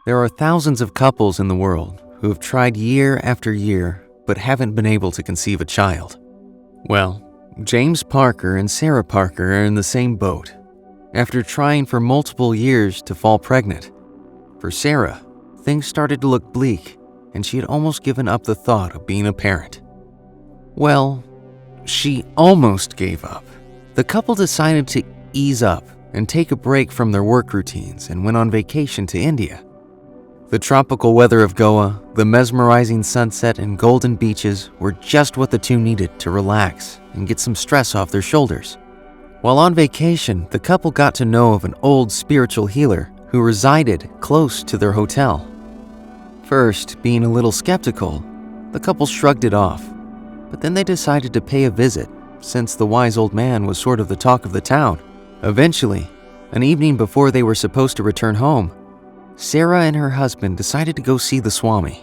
There are thousands of couples in the world who have tried year after year but haven't been able to conceive a child. Well, James Parker and Sarah Parker are in the same boat. After trying for multiple years to fall pregnant, for Sarah, things started to look bleak and she had almost given up the thought of being a parent. Well, she almost gave up. The couple decided to ease up and take a break from their work routines and went on vacation to India. The tropical weather of Goa, the mesmerizing sunset and golden beaches were just what the two needed to relax and get some stress off their shoulders. While on vacation, the couple got to know of an old spiritual healer who resided close to their hotel. First, being a little skeptical, the couple shrugged it off, but then they decided to pay a visit since the wise old man was sort of the talk of the town. Eventually, an evening before they were supposed to return home, Sarah and her husband decided to go see the Swami.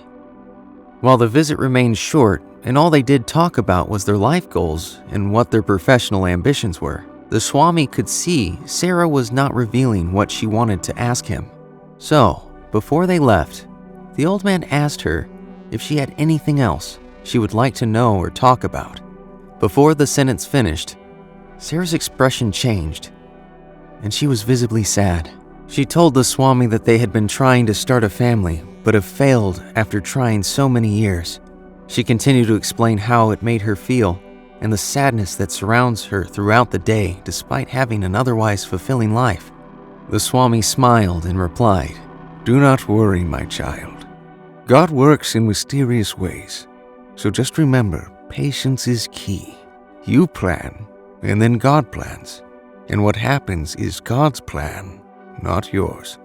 While the visit remained short and all they did talk about was their life goals and what their professional ambitions were, the Swami could see Sarah was not revealing what she wanted to ask him. So, before they left, the old man asked her if she had anything else she would like to know or talk about. Before the sentence finished, Sarah's expression changed, and she was visibly sad. She told the Swami that they had been trying to start a family, but have failed after trying so many years. She continued to explain how it made her feel and the sadness that surrounds her throughout the day despite having an otherwise fulfilling life. The Swami smiled and replied, "Do not worry, my child. God works in mysterious ways, so just remember, patience is key. You plan, and then God plans, and what happens is God's plan, not yours.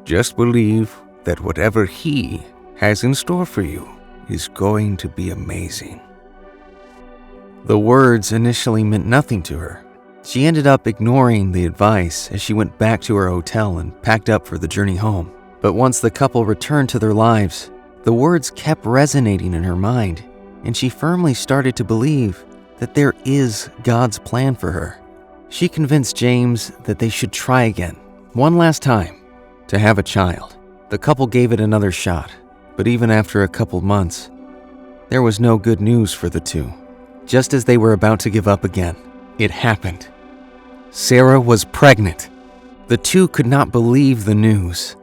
Just believe that whatever He has in store for you is going to be amazing." The words initially meant nothing to her. She ended up ignoring the advice as she went back to her hotel and packed up for the journey home. But once the couple returned to their lives, the words kept resonating in her mind, and she firmly started to believe that there is God's plan for her. She convinced James that they should try again, one last time, to have a child. The couple gave it another shot, but even after a couple months, there was no good news for the two. Just as they were about to give up again, it happened. Sarah was pregnant. The two could not believe the news.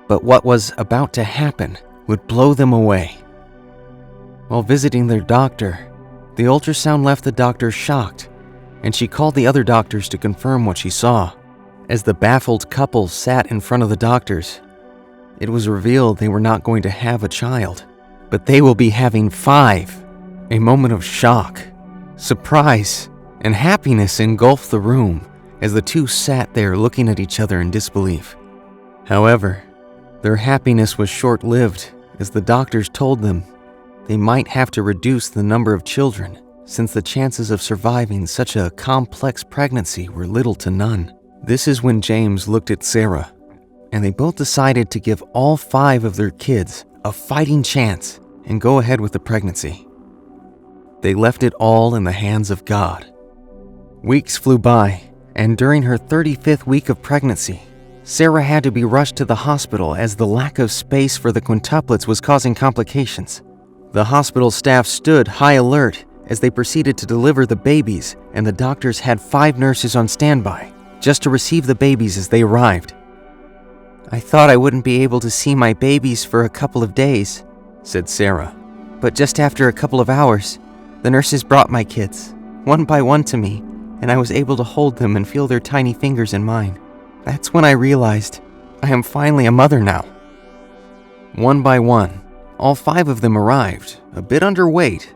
But what was about to happen would blow them away. While visiting their doctor, the ultrasound left the doctor shocked, and she called the other doctors to confirm what she saw. As the baffled couple sat in front of the doctors, it was revealed they were not going to have a child, but they will be having 5. A moment of shock, surprise, and happiness engulfed the room as the two sat there looking at each other in disbelief. However, their happiness was short-lived as the doctors told them they might have to reduce the number of children since the chances of surviving such a complex pregnancy were little to none. This is when James looked at Sarah, and they both decided to give all 5 of their kids a fighting chance and go ahead with the pregnancy. They left it all in the hands of God. Weeks flew by, and during her 35th week of pregnancy, Sarah had to be rushed to the hospital as the lack of space for the quintuplets was causing complications. The hospital staff stood high alert as they proceeded to deliver the babies, and the doctors had 5 nurses on standby just to receive the babies as they arrived. "I thought I wouldn't be able to see my babies for a couple of days," said Sarah. "But just after a couple of hours, the nurses brought my kids, one by one to me, and I was able to hold them and feel their tiny fingers in mine. That's when I realized I am finally a mother now." One by one, all 5 of them arrived, a bit underweight,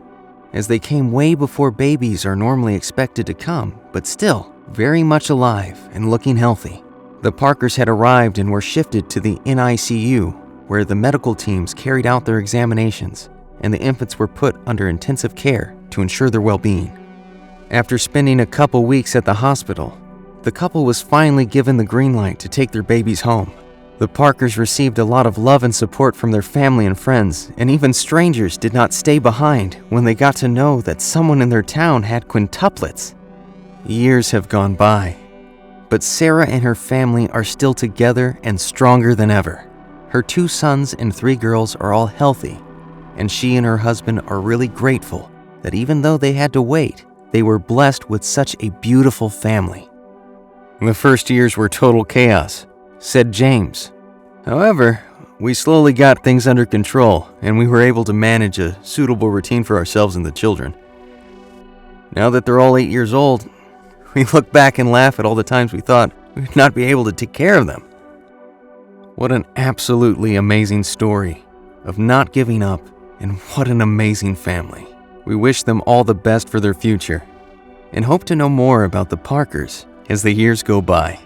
as they came way before babies are normally expected to come, but still very much alive and looking healthy. The Parkers had arrived and were shifted to the NICU, where the medical teams carried out their examinations, and the infants were put under intensive care to ensure their well-being. After spending a couple weeks at the hospital, the couple was finally given the green light to take their babies home. The Parkers received a lot of love and support from their family and friends, and even strangers did not stay behind when they got to know that someone in their town had quintuplets. Years have gone by, but Sarah and her family are still together and stronger than ever. Her 2 sons and 3 girls are all healthy, and she and her husband are really grateful that even though they had to wait, they were blessed with such a beautiful family. The first years were total chaos, said James. However, we slowly got things under control, and we were able to manage a suitable routine for ourselves and the children. Now that they're all 8 years old, we look back and laugh at all the times we thought we'd not be able to take care of them. What an absolutely amazing story of not giving up, and what an amazing family. We wish them all the best for their future and hope to know more about the Parkers as the years go by.